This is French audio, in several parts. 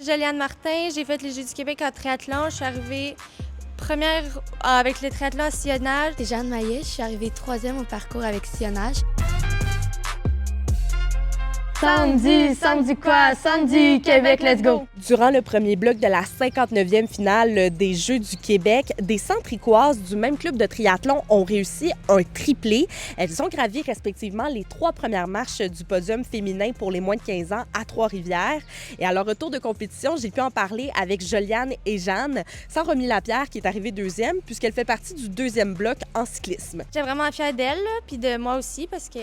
Joliane Martin, j'ai fait les Jeux du Québec en triathlon. Je suis arrivée première avec le triathlon à sillonnage. C'est Jeanne Maillet, je suis arrivée 3e au parcours avec sillonnage. Samedi quoi? Samedi, Québec, let's go! Durant le premier bloc de la 59e finale des Jeux du Québec, des centricoises du même club de triathlon ont réussi un triplé. Elles ont gravi respectivement les 3 premières marches du podium féminin pour les moins de 15 ans à Trois-Rivières. Et à leur retour de compétition, j'ai pu en parler avec Joliane et Jeanne, sans Romy Lapierre qui est arrivée 2e, puisqu'elle fait partie du 2e bloc en cyclisme. J'étais vraiment fière d'elle, puis de moi aussi, parce que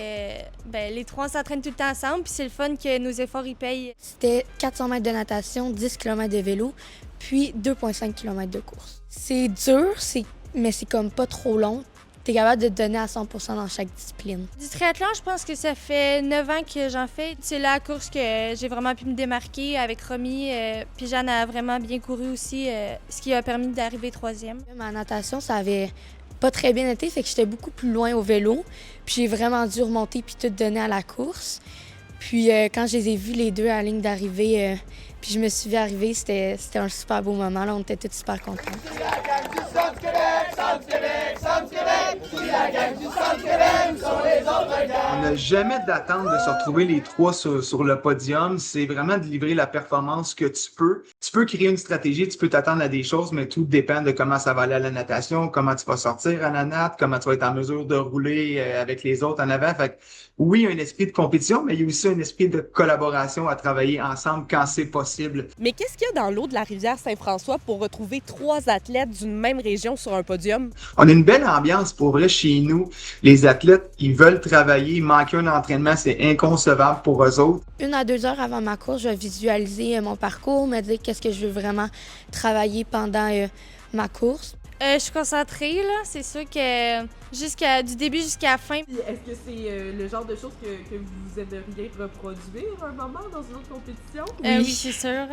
les 3 on s'entraîne tout le temps ensemble, puis c'est le fun que nos efforts y payent. C'était 400 mètres de natation, 10 km de vélo, puis 2,5 km de course. C'est dur, mais c'est comme pas trop long. T'es capable de te donner à 100% dans chaque discipline. Du triathlon, je pense que ça fait 9 ans que j'en fais. C'est la course que j'ai vraiment pu me démarquer avec Romy, puis Jeanne a vraiment bien couru aussi, ce qui a permis d'arriver 3e. Ma natation, ça avait pas très bien été, fait que j'étais beaucoup plus loin au vélo, puis j'ai vraiment dû remonter puis tout donner à la course. Puis quand je les ai vus les deux à la ligne d'arrivée, puis je me suis vue arriver, c'était un super beau moment. Là, on était tous super contents. On n'a jamais d'attente de se retrouver les 3 sur le podium. C'est vraiment de livrer la performance que tu peux. Tu peux créer une stratégie, tu peux t'attendre à des choses, mais tout dépend de comment ça va aller à la natation, comment tu vas sortir à la natte, comment tu vas être en mesure de rouler avec les autres en avant. Fait que, oui, il y a un esprit de compétition, mais il y a aussi un esprit de collaboration à travailler ensemble quand c'est possible. Mais qu'est-ce qu'il y a dans l'eau de la rivière Saint-François pour retrouver 3 athlètes d'une même région sur un podium? On a une belle ambiance pour vrai chez nous. Les athlètes, ils veulent travailler. Manquer un entraînement, c'est inconcevable pour eux autres. 1 à 2 heures avant ma course, je vais visualiser mon parcours, me dire qu'est-ce que je veux vraiment travailler pendant ma course. Je suis concentrée, là. C'est sûr que du début jusqu'à la fin. Est-ce que c'est le genre de choses que vous aimeriez reproduire un moment dans une autre compétition? Oui, c'est sûr.